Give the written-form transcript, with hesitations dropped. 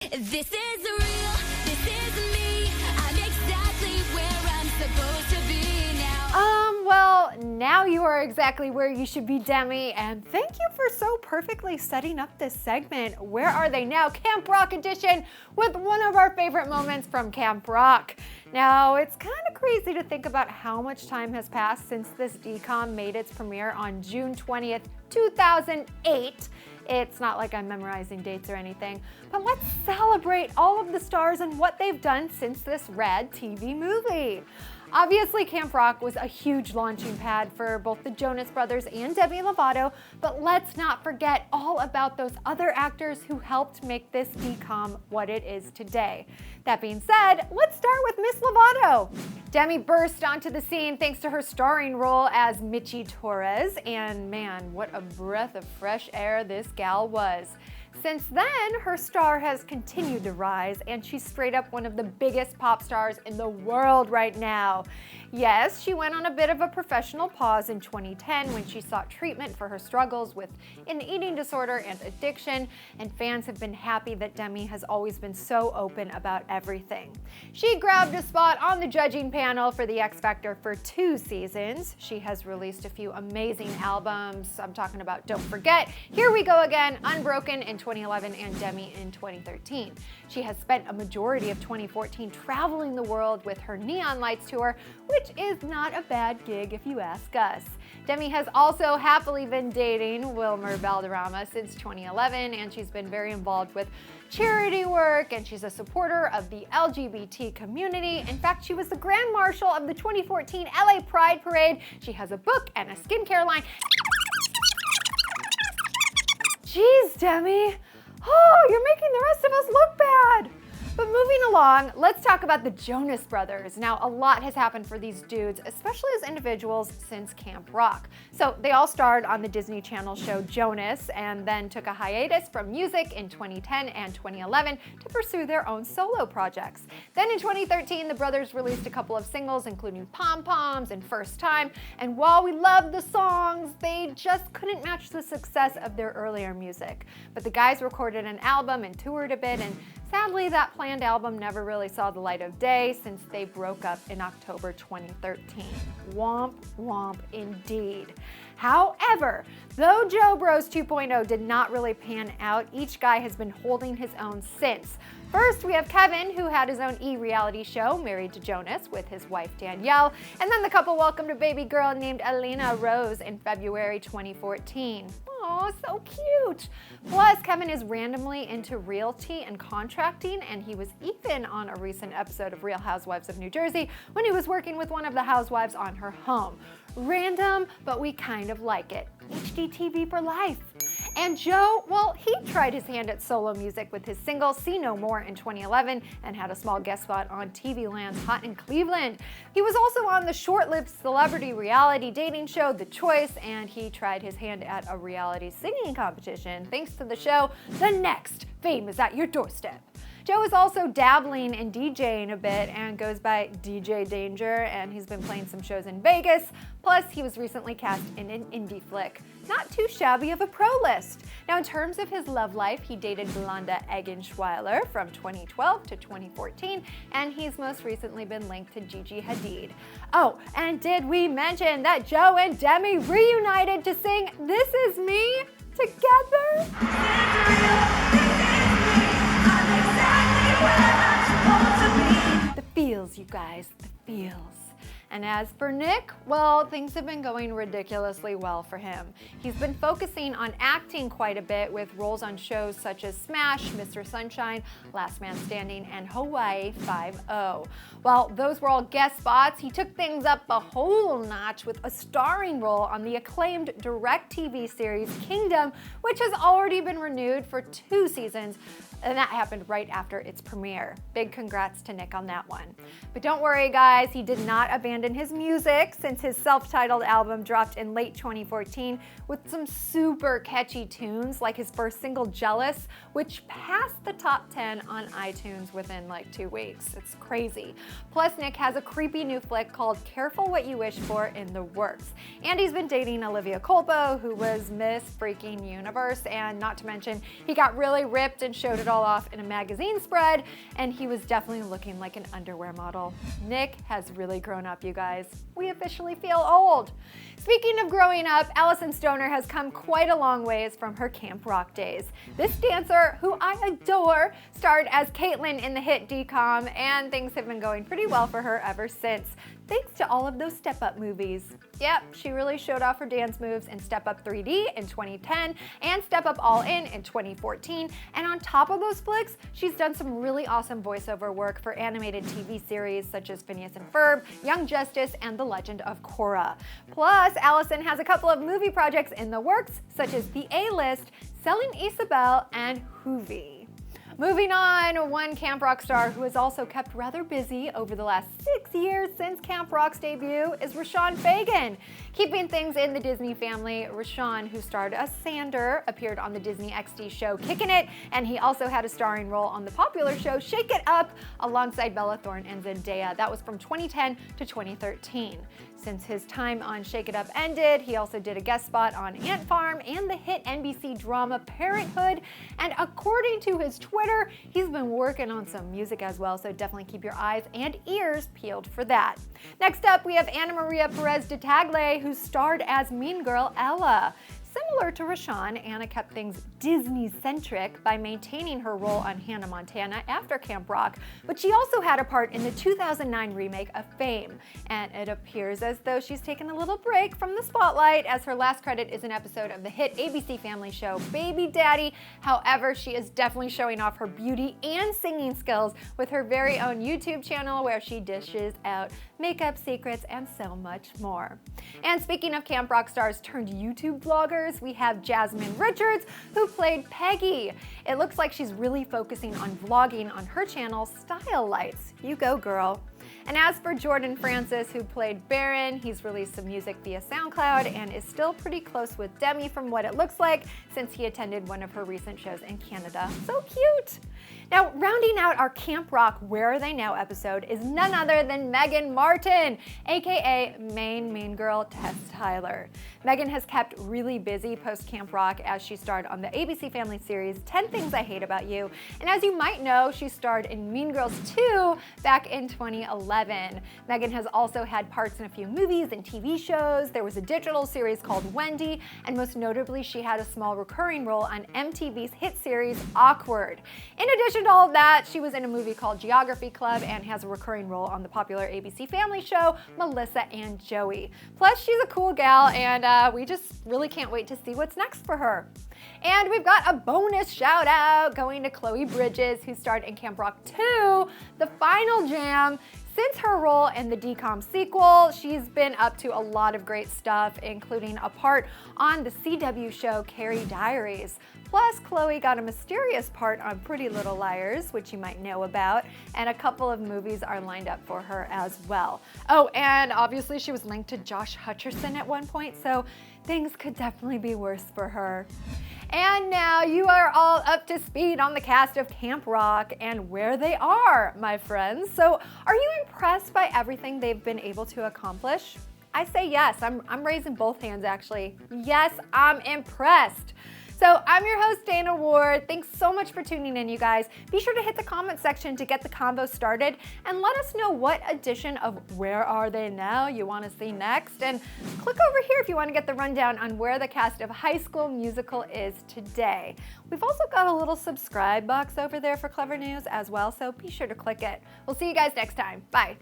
This is real, this is me. I'm exactly where I'm supposed to be now. Well, now you are exactly where you should be, Demi, and thank you for so perfectly setting up this segment. Where are they now? Camp Rock edition with one of our favorite moments from Camp Rock. Now, it's kind of crazy to think about how much time has passed since this DCOM made its premiere on June 20th, 2008. It's not like I'm memorizing dates or anything, but let's celebrate all of the stars and what they've done since this rad TV movie. Obviously, Camp Rock was a huge launching pad for both the Jonas Brothers and Demi Lovato, but let's not forget all about those other actors who helped make this DCOM what it is today. That being said, let's start with Miss Lovato. Demi burst onto the scene thanks to her starring role as Michi Torres, and man, what a breath of fresh air this gal was. Since then, her star has continued to rise, and she's straight up one of the biggest pop stars in the world right now. Yes, she went on a bit of a professional pause in 2010 when she sought treatment for her struggles with an eating disorder and addiction, and fans have been happy that Demi has always been so open about everything. She grabbed a spot on the judging panel for the X Factor for 2 seasons. She has released a few amazing albums. I'm talking about Don't Forget, Here We Go Again, Unbroken in 2011, and Demi in 2013. She has spent a majority of 2014 traveling the world with her Neon Lights tour, which is not a bad gig if you ask us. Demi has also happily been dating Wilmer Valderrama since 2011, and she's been very involved with charity work, and she's a supporter of the LGBT community. In fact, she was the Grand Marshal of the 2014 LA Pride Parade. She has a book and a skincare line. Jeez, Demi. Oh, you're making the rest of us look bad. But moving along, let's talk about the Jonas Brothers. Now, a lot has happened for these dudes, especially as individuals, since Camp Rock. So they all starred on the Disney Channel show Jonas, and then took a hiatus from music in 2010 and 2011 to pursue their own solo projects. Then in 2013, the brothers released a couple of singles, including Pom Poms and First Time, and while we loved the songs, they just couldn't match the success of their earlier music. But the guys recorded an album and toured a bit, and sadly, that planned album never really saw the light of day since they broke up in October 2013. Womp womp indeed. However, though Joe Bros 2.0 did not really pan out, each guy has been holding his own since. First, we have Kevin, who had his own e-reality show, Married to Jonas, with his wife Danielle, and then the couple welcomed a baby girl named Elena Rose in February 2014. Aw, so cute! Plus, Kevin is randomly into realty and contracting, and he was even on a recent episode of Real Housewives of New Jersey when he was working with one of the housewives on her home. Random, but we kind of like it. HGTV for life. And Joe, well, he tried his hand at solo music with his single See No More in 2011 and had a small guest spot on TV Land's Hot in Cleveland. He was also on the short-lived celebrity reality dating show The Choice, and he tried his hand at a reality singing competition thanks to the show The Next Fame is at Your Doorstep. Joe is also dabbling in DJing a bit and goes by DJ Danger, and he's been playing some shows in Vegas. Plus, he was recently cast in an indie flick. Not too shabby of a pro list. Now, in terms of his love life, he dated Blonda Eggenschweiler from 2012 to 2014, and he's most recently been linked to Gigi Hadid. Oh, and did we mention that Joe and Demi reunited to sing This Is Me together? The feels, you guys, the feels. And as for Nick, well, things have been going ridiculously well for him. He's been focusing on acting quite a bit with roles on shows such as Smash, Mr. Sunshine, Last Man Standing, and Hawaii 5-0. While those were all guest spots, he took things up a whole notch with a starring role on the acclaimed DirecTV series Kingdom, which has already been renewed for 2 seasons, and that happened right after its premiere. Big congrats to Nick on that one. But don't worry, guys, he did not abandon abandon his music since his self-titled album dropped in late 2014 with some super catchy tunes like his first single, Jealous, which passed the top 10 on iTunes within like 2 weeks. It's crazy. Plus, Nick has a creepy new flick called Careful What You Wish For in the works. And he's been dating Olivia Culpo, who was Miss Freaking Universe, and not to mention, he got really ripped and showed it all off in a magazine spread, and he was definitely looking like an underwear model. Nick has really grown up, you guys. We officially feel old. Speaking of growing up, Alyson Stoner has come quite a long ways from her Camp Rock days. This dancer, who I adore, starred as Caitlin in the hit DCOM, and things have been going pretty well for her ever since, thanks to all of those Step Up movies. Yep, she really showed off her dance moves in Step Up 3D in 2010 and Step Up All In 2014, and on top of those flicks, she's done some really awesome voiceover work for animated TV series such as Phineas and Ferb, Young Justice, and The Legend of Korra. Plus, Alyson has a couple of movie projects in the works, such as The A-List, Selling Isabel, and Hoovy. Moving on, one Camp Rock star who has also kept rather busy over the last 6 years since Camp Rock's debut is Roshon Fegan. Keeping things in the Disney family, Roshon, who starred as Sander, appeared on the Disney XD show Kickin' It, and he also had a starring role on the popular show Shake It Up alongside Bella Thorne and Zendaya. That was from 2010 to 2013. Since his time on Shake It Up ended, he also did a guest spot on Ant Farm and the hit NBC drama Parenthood, and according to his Twitter, he's been working on some music as well, so definitely keep your eyes and ears peeled for that. Next up, we have Ana Maria Perez de Tagle, who starred as Mean Girl Ella. Similar to Roshon, Anna kept things Disney-centric by maintaining her role on Hannah Montana after Camp Rock, but she also had a part in the 2009 remake of Fame, and it appears as though she's taken a little break from the spotlight, as her last credit is an episode of the hit ABC Family show Baby Daddy. However, she is definitely showing off her beauty and singing skills with her very own YouTube channel where she dishes out makeup secrets and so much more. And speaking of Camp Rock stars turned YouTube vloggers, we have Jasmine Richards, who played Peggy. It looks like she's really focusing on vlogging on her channel, Style Lights. You go, girl. And as for Jordan Francis, who played Baron, he's released some music via SoundCloud and is still pretty close with Demi from what it looks like, since he attended one of her recent shows in Canada. So cute! Now, rounding out our Camp Rock Where Are They Now episode is none other than Megan Martin, aka main Mean Girl Tess Tyler. Megan has kept really busy post-Camp Rock as she starred on the ABC Family series 10 Things I Hate About You, and as you might know, she starred in Mean Girls 2 back in 2011. Megan has also had parts in a few movies and TV shows. There was a digital series called Wendy, and most notably, she had a small recurring role on MTV's hit series Awkward. In addition to all of that, she was in a movie called Geography Club and has a recurring role on the popular ABC Family show Melissa and Joey. Plus, she's a cool gal, and we just really can't wait to see what's next for her. And we've got a bonus shout out going to Chloe Bridges, who starred in Camp Rock 2, The Final Jam. Since her role in the DCOM sequel, she's been up to a lot of great stuff, including a part on the CW show Carrie Diaries. Plus, Chloe got a mysterious part on Pretty Little Liars, which you might know about, and a couple of movies are lined up for her as well. Oh, and obviously she was linked to Josh Hutcherson at one point, so things could definitely be worse for her. And now you are all up to speed on the cast of Camp Rock and where they are, my friends. So are you impressed by everything they've been able to accomplish? I say yes. I'm raising both hands, actually. Yes, I'm impressed. So I'm your host, Dana Ward. Thanks so much for tuning in, you guys. Be sure to hit the comment section to get the convo started and let us know what edition of Where Are They Now you want to see next. And click over here if you want to get the rundown on where the cast of High School Musical is today. We've also got a little subscribe box over there for Clevver News as well, so be sure to click it. We'll see you guys next time. Bye.